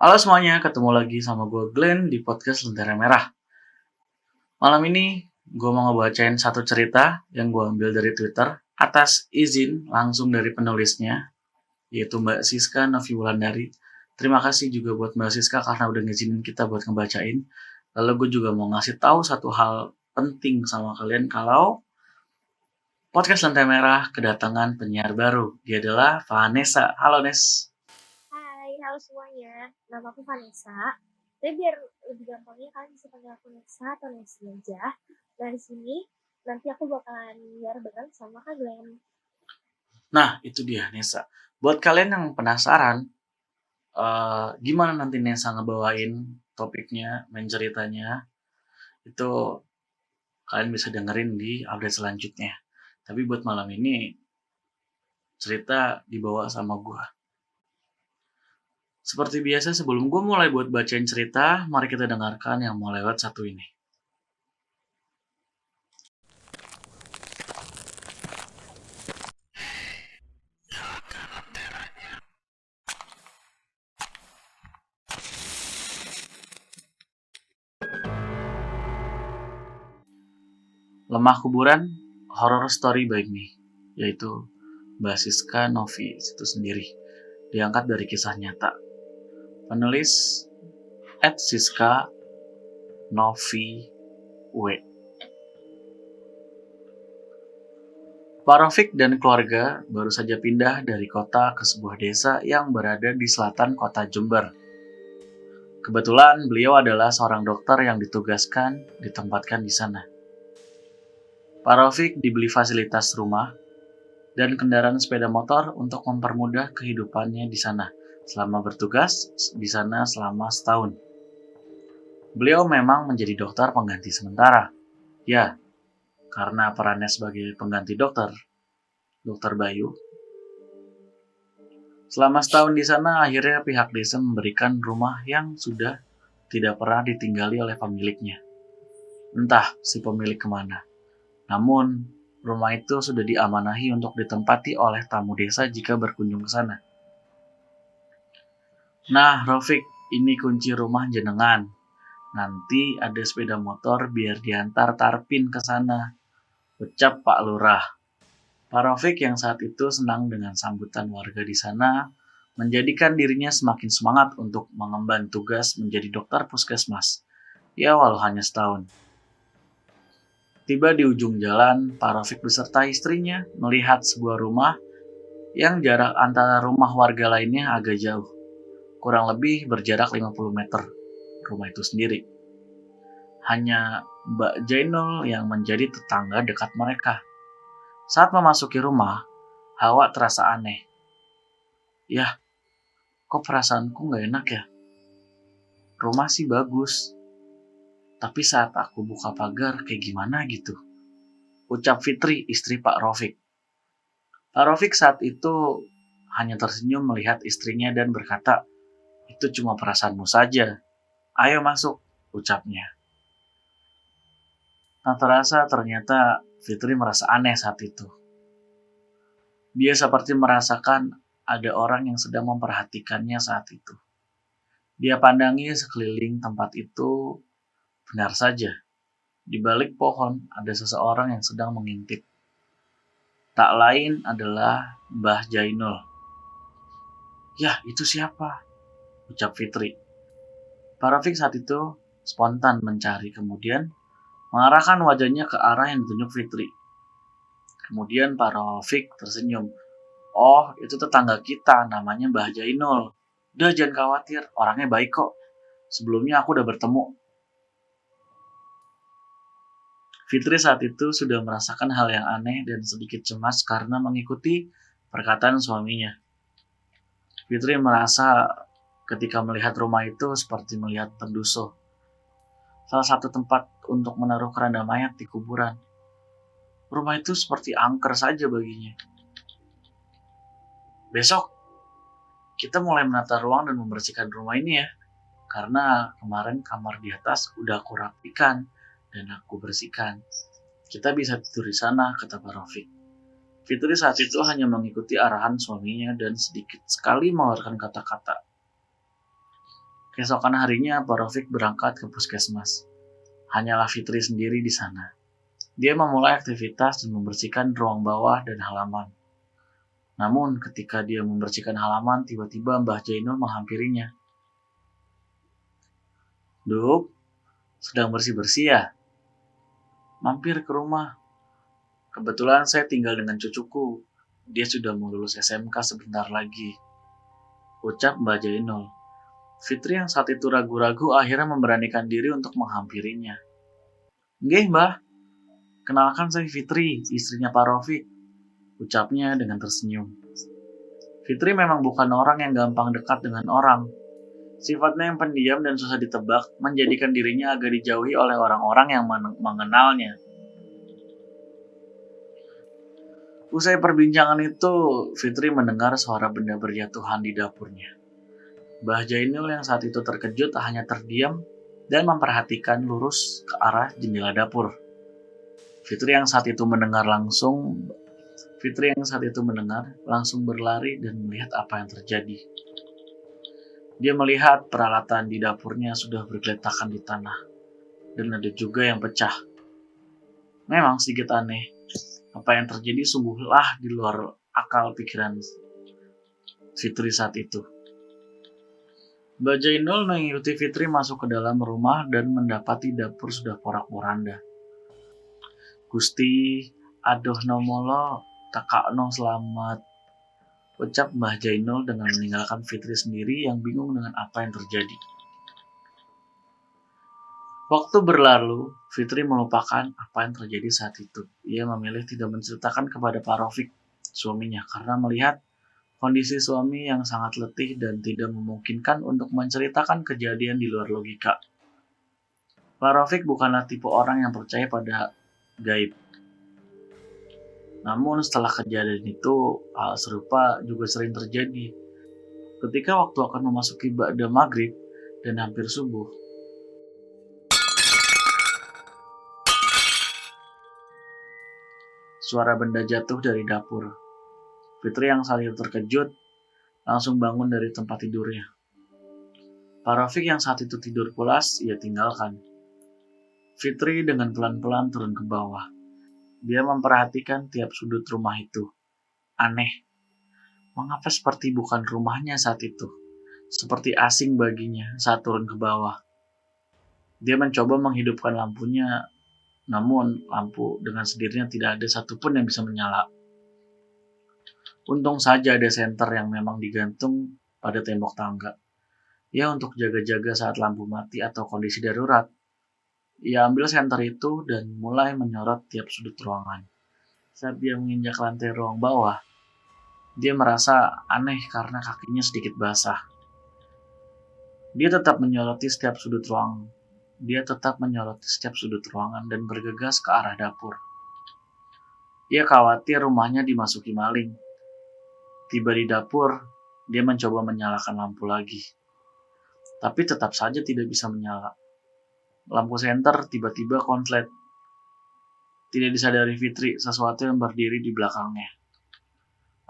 Halo semuanya, ketemu lagi sama gue Glenn di podcast Lentera Merah. Malam ini gue mau ngebacain satu cerita yang gue ambil dari Twitter atas izin langsung dari penulisnya, yaitu Mbak Siska Novi Wulandari. Terima kasih juga buat Mbak Siska karena udah ngizinin kita buat ngebacain. Lalu gue juga mau ngasih tahu satu hal penting sama kalian kalau podcast Lentera Merah kedatangan penyiar baru. Dia adalah Vanessa. Halo Nes. Hai, halo semuanya. Nama aku Vanessa. Tapi biar lebih gampangnya kalian bisa panggil aku Nesa atau Nesi aja. Nah di sini nanti aku bakalan biar bareng sama Kak Glenn. Nah, itu dia Nesa. Buat kalian yang penasaran, gimana nanti Nesa ngebawain topiknya, main ceritanya, itu kalian bisa dengerin di update selanjutnya. Tapi buat malam ini, cerita dibawa sama gue. Seperti biasa sebelum gue mulai buat bacain cerita, mari kita dengarkan yang mau lewat satu ini. Lemah Kuburan, Horror Story by Me, yaitu Mbak Siska Novi itu sendiri, diangkat dari kisah nyata. Penulis @Siska Novi W. Pak Rafiq dan keluarga baru saja pindah dari kota ke sebuah desa yang berada di selatan kota Jember. Kebetulan beliau adalah seorang dokter yang ditugaskan ditempatkan di sana. Pak Rafiq dibeli fasilitas rumah dan kendaraan sepeda motor untuk mempermudah kehidupannya di sana selama bertugas di sana selama setahun. Beliau memang menjadi dokter pengganti sementara. Ya, karena perannya sebagai pengganti dokter Bayu. Selama setahun di sana, akhirnya pihak desa memberikan rumah yang sudah tidak pernah ditinggali oleh pemiliknya. Entah si pemilik kemana. Namun, rumah itu sudah diamanahi untuk ditempati oleh tamu desa jika berkunjung ke sana. Nah, Rofik, ini kunci rumah jenengan. Nanti ada sepeda motor biar diantar Tarpin ke sana. Ucap Pak Lurah. Pak Rafiq yang saat itu senang dengan sambutan warga di sana, menjadikan dirinya semakin semangat untuk mengemban tugas menjadi dokter puskesmas. Ya walau hanya setahun. Tiba di ujung jalan, Pak Rafiq beserta istrinya melihat sebuah rumah yang jarak antara rumah warga lainnya agak jauh. Kurang lebih berjarak 50 meter rumah itu sendiri. Hanya Mbak Jainul yang menjadi tetangga dekat mereka. Saat memasuki rumah, hawa terasa aneh. Yah, kok perasaanku gak enak ya? Rumah sih bagus, tapi saat aku buka pagar kayak gimana gitu. Ucap Fitri, istri Pak Rafiq. Pak Rafiq saat itu hanya tersenyum melihat istrinya dan berkata, itu cuma perasaanmu saja. Ayo masuk, ucapnya. Nah terasa ternyata Fitri merasa aneh saat itu. Dia seperti merasakan ada orang yang sedang memperhatikannya saat itu. Dia pandangi sekeliling tempat itu, benar saja. Di balik pohon ada seseorang yang sedang mengintip. Tak lain adalah Mbah Jainul. Yah, itu siapa? Ucap Fitri. Pak Rafiq saat itu spontan mencari, kemudian mengarahkan wajahnya ke arah yang ditunjuk Fitri. Kemudian Pak Rafiq tersenyum. Oh, itu tetangga kita, namanya Mbah Jainul. Udah jangan khawatir, orangnya baik kok. Sebelumnya aku udah bertemu. Fitri saat itu sudah merasakan hal yang aneh dan sedikit cemas karena mengikuti perkataan suaminya. Fitri merasa ketika melihat rumah itu seperti melihat penduso. Salah satu tempat untuk menaruh keranda mayat di kuburan. Rumah itu seperti angker saja baginya. Besok, kita mulai menata ruang dan membersihkan rumah ini ya. Karena kemarin kamar di atas udah aku rapikan dan aku bersihkan. Kita bisa tidur di sana, kata Pak Rafiq. Fitri saat itu hanya mengikuti arahan suaminya dan sedikit sekali mengeluarkan kata-kata. Keesokan harinya, Pak Rofik berangkat ke puskesmas. Hanyalah Fitri sendiri di sana. Dia memulai aktivitas dan membersihkan ruang bawah dan halaman. Namun, ketika dia membersihkan halaman, tiba-tiba Mbah Jainul menghampirinya. "Duk, sedang bersih-bersih ya? Mampir ke rumah. Kebetulan saya tinggal dengan cucuku. Dia sudah mau lulus SMK sebentar lagi," ucap Mbah Jainul. Fitri yang saat itu ragu-ragu akhirnya memberanikan diri untuk menghampirinya. "Nggih, Mbah. Kenalkan saya Fitri, istrinya Pak Rofik," ucapnya dengan tersenyum. Fitri memang bukan orang yang gampang dekat dengan orang. Sifatnya yang pendiam dan susah ditebak menjadikan dirinya agak dijauhi oleh orang-orang yang mengenalnya. Usai perbincangan itu, Fitri mendengar suara benda berjatuhan di dapurnya. Mbah Jainul yang saat itu terkejut hanya terdiam dan memperhatikan lurus ke arah jendela dapur. Fitri yang saat itu mendengar langsung berlari dan melihat apa yang terjadi. Dia melihat peralatan di dapurnya sudah bergeletakan di tanah, dan ada juga yang pecah. Memang sedikit aneh, apa yang terjadi sungguhlah di luar akal pikiran Fitri saat itu. Mbak Jainul mengikuti Fitri masuk ke dalam rumah dan mendapati dapur sudah porak-poranda. "Gusti, aduh nomolo, takakno selamat," ucap Mbah Jainul dengan meninggalkan Fitri sendiri yang bingung dengan apa yang terjadi. Waktu berlalu, Fitri melupakan apa yang terjadi saat itu. Ia memilih tidak menceritakan kepada Pak Rofik, suaminya, karena melihat kondisi suami yang sangat letih dan tidak memungkinkan untuk menceritakan kejadian di luar logika. Pak Rofik bukanlah tipe orang yang percaya pada gaib. Namun setelah kejadian itu, hal serupa juga sering terjadi. Ketika waktu akan memasuki ba'da maghrib dan hampir subuh, suara benda jatuh dari dapur. Fitri yang saat itu terkejut langsung bangun dari tempat tidurnya. Pak Rofik yang saat itu tidur pulas, ia tinggalkan. Fitri dengan pelan-pelan turun ke bawah. Dia memperhatikan tiap sudut rumah itu. Aneh, mengapa seperti bukan rumahnya saat itu? Seperti asing baginya saat turun ke bawah. Dia mencoba menghidupkan lampunya, namun lampu dengan sendirinya tidak ada satupun yang bisa menyala. Untung saja ada senter yang memang digantung pada tembok tangga. Ya, untuk jaga-jaga saat lampu mati atau kondisi darurat. Ia ambil senter itu dan mulai menyorot tiap sudut ruangan. Saat dia menginjak lantai ruang bawah, dia merasa aneh karena kakinya sedikit basah. Dia tetap menyoroti setiap sudut ruangan dan bergegas ke arah dapur. Ia khawatir rumahnya dimasuki maling. Tiba di dapur, dia mencoba menyalakan lampu lagi. Tapi tetap saja tidak bisa menyala. Lampu senter tiba-tiba konslet. Tidak disadari Fitri, sesuatu yang berdiri di belakangnya.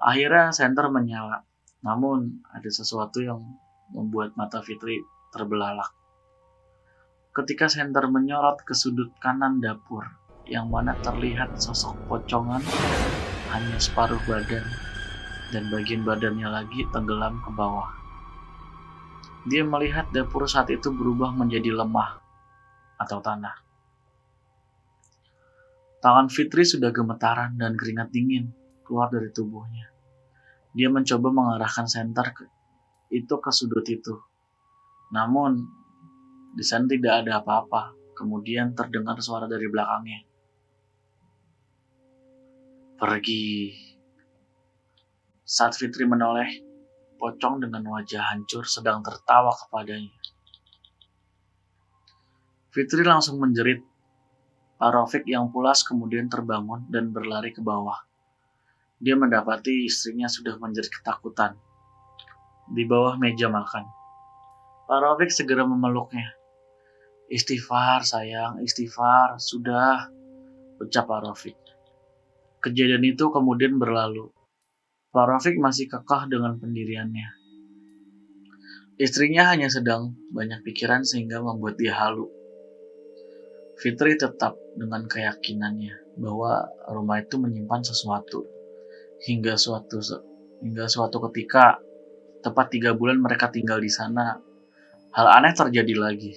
Akhirnya senter menyala. Namun ada sesuatu yang membuat mata Fitri terbelalak. Ketika senter menyorot ke sudut kanan dapur, yang mana terlihat sosok pocongan hanya separuh badan, dan bagian badannya lagi tenggelam ke bawah. Dia melihat dapur saat itu berubah menjadi lemah atau tanah. Tangan Fitri sudah gemetaran dan keringat dingin keluar dari tubuhnya. Dia mencoba mengarahkan senter ke sudut itu. Namun, di sana tidak ada apa-apa. Kemudian terdengar suara dari belakangnya. "Pergi." Saat Fitri menoleh, pocong dengan wajah hancur sedang tertawa kepadanya. Fitri langsung menjerit. Pak Rofik yang pulas kemudian terbangun dan berlari ke bawah. Dia mendapati istrinya sudah menjerit ketakutan di bawah meja makan. Pak Rofik segera memeluknya. "Istighfar sayang, istighfar, sudah," ucap Pak Rofik. Kejadian itu kemudian berlalu. Pak Rofik masih kekeh dengan pendiriannya. Istrinya hanya sedang banyak pikiran sehingga membuat dia halu. Fitri tetap dengan keyakinannya bahwa rumah itu menyimpan sesuatu. Hingga suatu ketika, tepat 3 bulan mereka tinggal di sana, hal aneh terjadi lagi.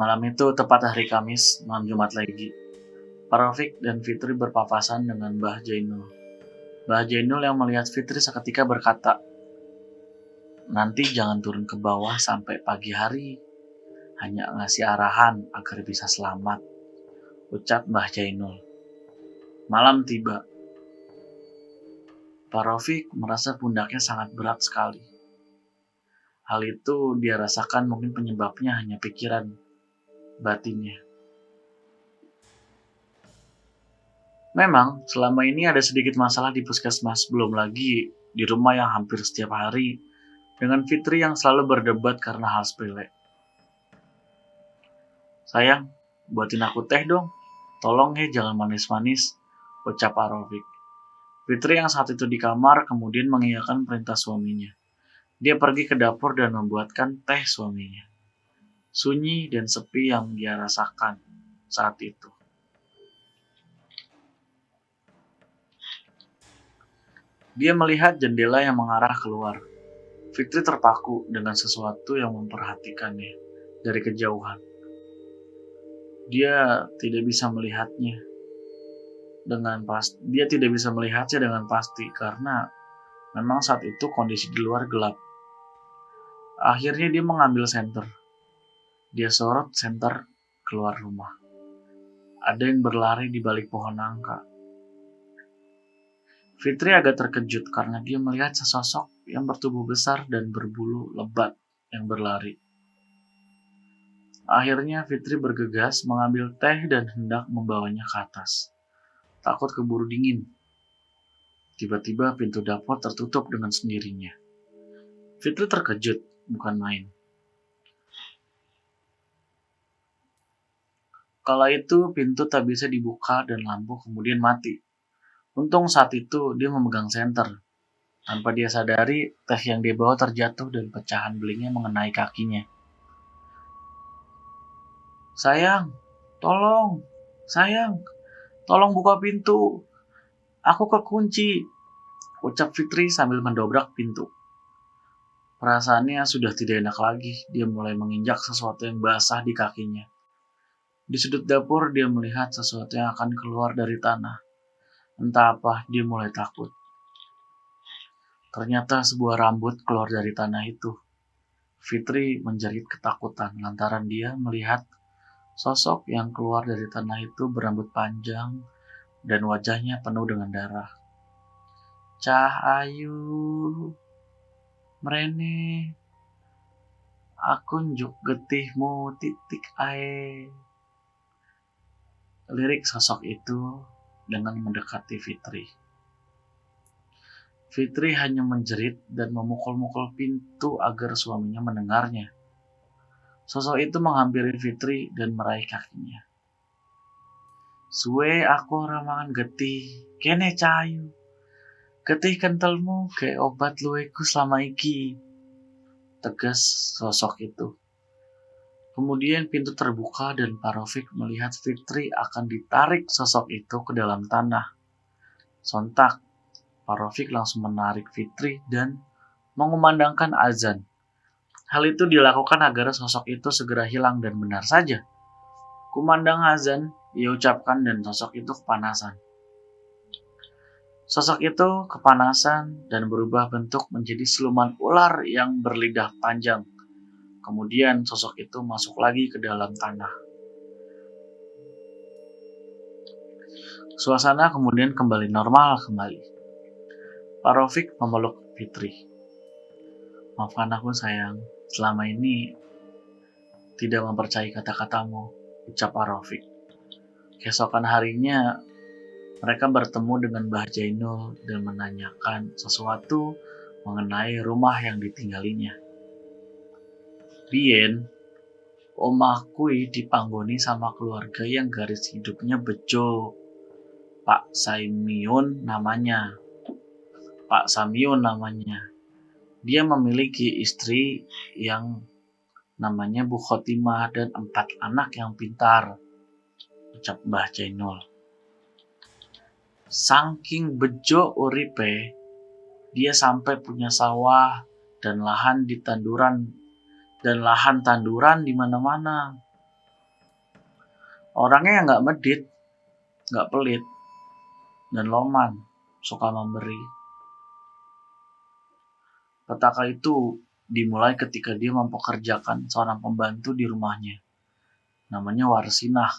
Malam itu tepat hari Kamis, malam Jumat lagi. Pak Rafiq dan Fitri berpapasan dengan Mbah Jainul. Mbah Jainul yang melihat Fitri seketika berkata, "Nanti jangan turun ke bawah sampai pagi hari. Hanya ngasih arahan agar bisa selamat," ucap Mbah Jainul. Malam tiba. Pak Rafiq merasa pundaknya sangat berat sekali. Hal itu dia rasakan mungkin penyebabnya hanya pikiran batinnya. Memang, selama ini ada sedikit masalah di puskesmas, belum lagi di rumah yang hampir setiap hari, dengan Fitri yang selalu berdebat karena hal sepele. "Sayang, buatin aku teh dong. Tolong ya, jangan manis-manis," ucap Pak Rafiq. Fitri yang saat itu di kamar kemudian mengiyakan perintah suaminya. Dia pergi ke dapur dan membuatkan teh suaminya. Sunyi dan sepi yang dia rasakan saat itu. Dia melihat jendela yang mengarah keluar. Fitri terpaku dengan sesuatu yang memperhatikannya dari kejauhan. Dia tidak bisa melihatnya dengan pasti karena memang saat itu kondisi di luar gelap. Akhirnya dia mengambil senter. Dia sorot senter keluar rumah. Ada yang berlari di balik pohon nangka. Fitri agak terkejut karena dia melihat sesosok yang bertubuh besar dan berbulu lebat yang berlari. Akhirnya Fitri bergegas mengambil teh dan hendak membawanya ke atas. Takut keburu dingin. Tiba-tiba pintu dapur tertutup dengan sendirinya. Fitri terkejut, bukan main. Kala itu pintu tak bisa dibuka dan lampu kemudian mati. Untung saat itu dia memegang senter. Tanpa dia sadari, teh yang dia bawa terjatuh dan pecahan belingnya mengenai kakinya. "Sayang, tolong! Sayang, tolong buka pintu! Aku kekunci!" ucap Fitri sambil mendobrak pintu. Perasaannya sudah tidak enak lagi. Dia mulai menginjak sesuatu yang basah di kakinya. Di sudut dapur dia melihat sesuatu yang akan keluar dari tanah. Entah apa, dia mulai takut. Ternyata sebuah rambut keluar dari tanah itu. Fitri menjerit ketakutan lantaran dia melihat sosok yang keluar dari tanah itu berambut panjang dan wajahnya penuh dengan darah. "Cah ayu, mrene, aku njuk getihmu titik ae." Lirik sosok itu dengan mendekati Fitri. Fitri hanya menjerit dan memukul-mukul pintu agar suaminya mendengarnya. Sosok itu menghampiri Fitri dan meraih kakinya. "Suwe aku ora mangan getih, kene cahayu. Getih kentelmu kayak obat luweku selama iki," tegas sosok itu. Kemudian pintu terbuka dan Pak Rafiq melihat Fitri akan ditarik sosok itu ke dalam tanah. Sontak, Pak Rafiq langsung menarik Fitri dan mengumandangkan azan. Hal itu dilakukan agar sosok itu segera hilang dan benar saja. Kumandang azan, ia ucapkan dan sosok itu kepanasan. Sosok itu kepanasan dan berubah bentuk menjadi siluman ular yang berlidah panjang. Kemudian sosok itu masuk lagi ke dalam tanah. Suasana kemudian kembali normal kembali. Pak Rafiq memeluk Fitri. "Maafkan aku sayang, selama ini tidak mempercayai kata-katamu," ucap Pak Rafiq. Keesokan harinya, mereka bertemu dengan Mbah Jainul dan menanyakan sesuatu mengenai rumah yang ditinggalinya. "Bien, omah kui dipanggoni sama keluarga yang garis hidupnya bejo. Pak Samiun namanya. Dia memiliki istri yang namanya Bu Khotimah dan 4 anak yang pintar, ucap Mbah Jainul. Saking bejo uripe, dia sampai punya sawah dan lahan tanduran di mana-mana. Orangnya yang nggak medit, nggak pelit, dan loman, suka memberi. Petaka itu dimulai ketika dia mempekerjakan seorang pembantu di rumahnya. Namanya Warsinah.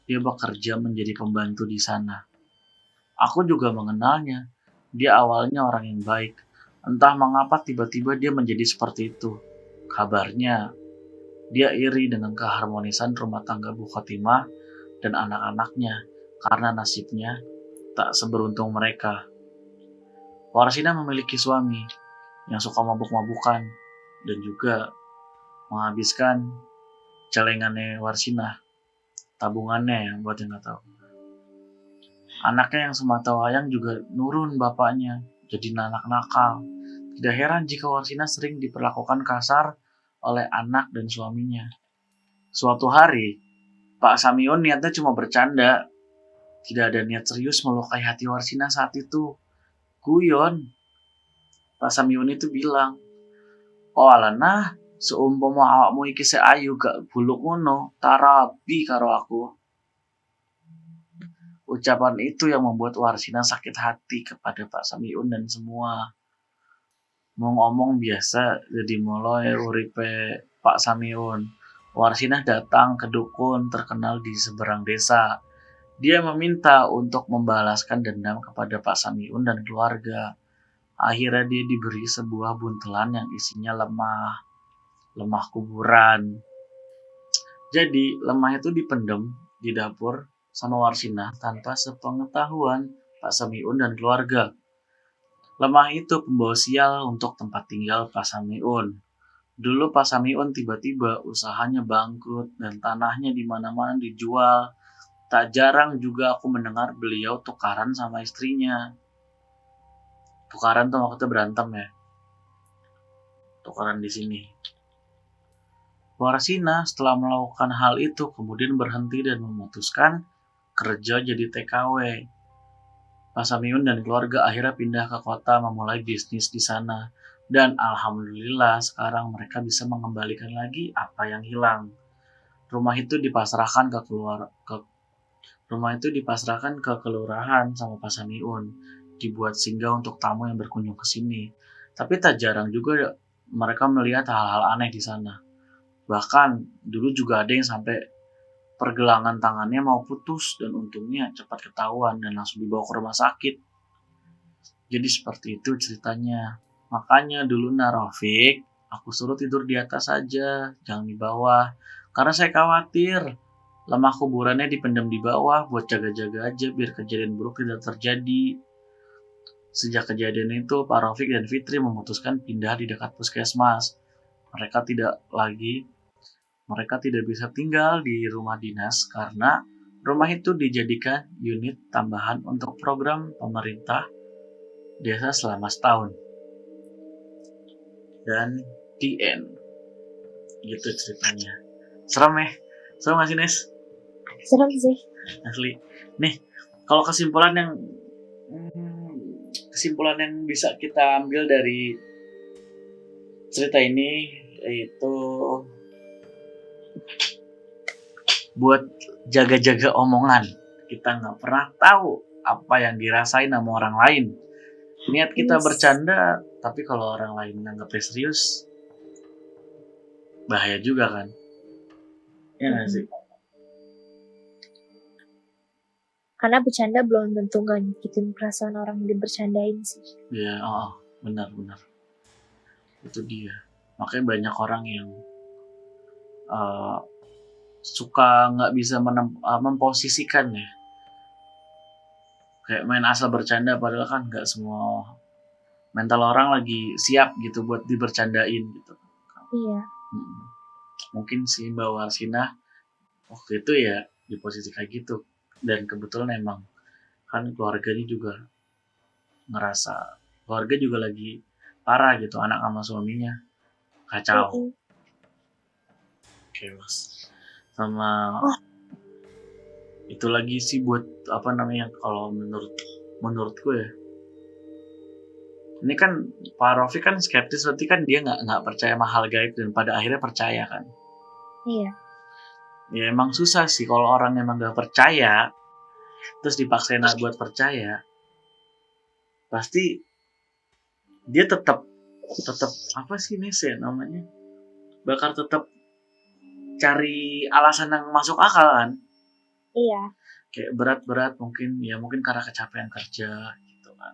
Dia bekerja menjadi pembantu di sana. Aku juga mengenalnya. Dia awalnya orang yang baik. Entah mengapa tiba-tiba dia menjadi seperti itu. Kabarnya, dia iri dengan keharmonisan rumah tangga Bu Khotimah dan anak-anaknya karena nasibnya tak seberuntung mereka. Warsinah memiliki suami yang suka mabuk-mabukan dan juga menghabiskan celengannya Warsinah, tabungannya yang buat yang nggak tahu. Anaknya yang sematawayang juga nurun bapaknya, jadi anak nakal. Tidak heran jika Warsinah sering diperlakukan kasar oleh anak dan suaminya. Suatu hari, Pak Samiun niatnya cuma bercanda. Tidak ada niat serius melukai hati Warsinah saat itu. Guyon. Pak Samiun itu bilang, "Oh alana, seumpama awakmu iki sik ayu gak buluk ngono, tarabi karo aku." Ucapan itu yang membuat Warsinah sakit hati kepada Pak Samiun dan semua. Mau ngomong biasa jadi mulai uripe Pak Samiun. Warsinah datang ke dukun terkenal di seberang desa. Dia meminta untuk membalaskan dendam kepada Pak Samiun dan keluarga. Akhirnya dia diberi sebuah buntelan yang isinya lemah kuburan. Jadi lemah itu dipendam di dapur sama Warsinah tanpa sepengetahuan Pak Samiun dan keluarga. Lemah itu pembawa sial untuk tempat tinggal Pak Samiun. Dulu Pak Samiun tiba-tiba usahanya bangkrut dan tanahnya di mana-mana dijual. Tak jarang juga aku mendengar beliau tukaran sama istrinya. Tukaran tuh maksudnya berantem ya. Tukaran di sini. Warsinah setelah melakukan hal itu kemudian berhenti dan memutuskan kerja jadi TKW. Pak Samiun dan keluarga akhirnya pindah ke kota memulai bisnis di sana. Dan alhamdulillah sekarang mereka bisa mengembalikan lagi apa yang hilang. Rumah itu dipasrahkan ke kelurahan sama Pak Samiun. Dibuat singgah untuk tamu yang berkunjung ke sini. Tapi tak jarang juga mereka melihat hal-hal aneh di sana. Bahkan dulu juga ada yang sampai pergelangan tangannya mau putus dan untungnya cepat ketahuan dan langsung dibawa ke rumah sakit. Jadi seperti itu ceritanya. Makanya dulu Narofik, aku suruh tidur di atas saja, jangan di bawah. Karena saya khawatir lemah kuburannya dipendam di bawah buat jaga-jaga aja biar kejadian buruk tidak terjadi. Sejak kejadian itu, Pak Rofik dan Fitri memutuskan pindah di dekat puskesmas. Mereka tidak bisa tinggal di rumah dinas karena rumah itu dijadikan unit tambahan untuk program pemerintah desa selama setahun. Dan the end. Gitu ceritanya. Serem ya? Serem gak sih, Nes? Serem sih. Asli. Nih, kalau kesimpulan yang bisa kita ambil dari cerita ini yaitu buat jaga-jaga omongan. Kita nggak pernah tahu apa yang dirasain sama orang lain. Niat kita bercanda, tapi kalau orang lain nganggapnya serius, bahaya juga kan? Ya nggak sih? Karena bercanda belum tentu gak nyakitin perasaan orang yang dibercandain sih. Ya, benar. Itu dia. Makanya banyak orang yang suka nggak bisa memposisikan ya. Kayak main asal bercanda padahal kan nggak semua mental orang lagi siap gitu buat dibercandain gitu. Iya. Mungkin si Mbak Warsinah waktu itu ya di posisi kayak gitu. Dan kebetulan emang kan keluarga juga lagi parah gitu, anak sama suaminya kacau, Mm-mm. chaos. Sama Wah, itu lagi sih buat apa namanya, kalau menurutku ya, ini kan Pak Rofi kan skeptis, berarti kan dia nggak percaya sama hal gaib dan pada akhirnya percaya kan. iya. Ya emang susah sih kalau orang emang nggak percaya terus dipaksain buat percaya, pasti dia tetap tetap apa sih Nese namanya, bakal tetap cari alasan yang masuk akal kan, Iya. kayak berat-berat mungkin ya, mungkin karena kecapean kerja gitu kan.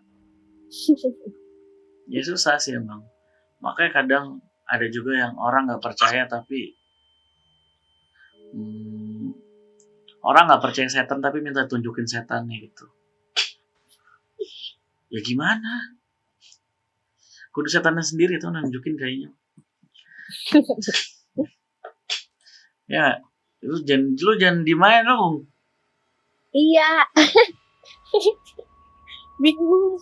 Ya susah sih emang, makanya kadang ada juga yang orang nggak percaya tapi hmm, orang nggak percaya setan tapi minta tunjukin setannya gitu, ya gimana, kudu setannya sendiri tuh nunjukin kayaknya. Ya lu jangan dimain lu. Iya. Bingung.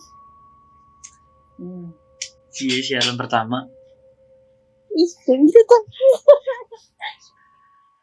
Siaran pertama. Ih, kayak gitu tuh.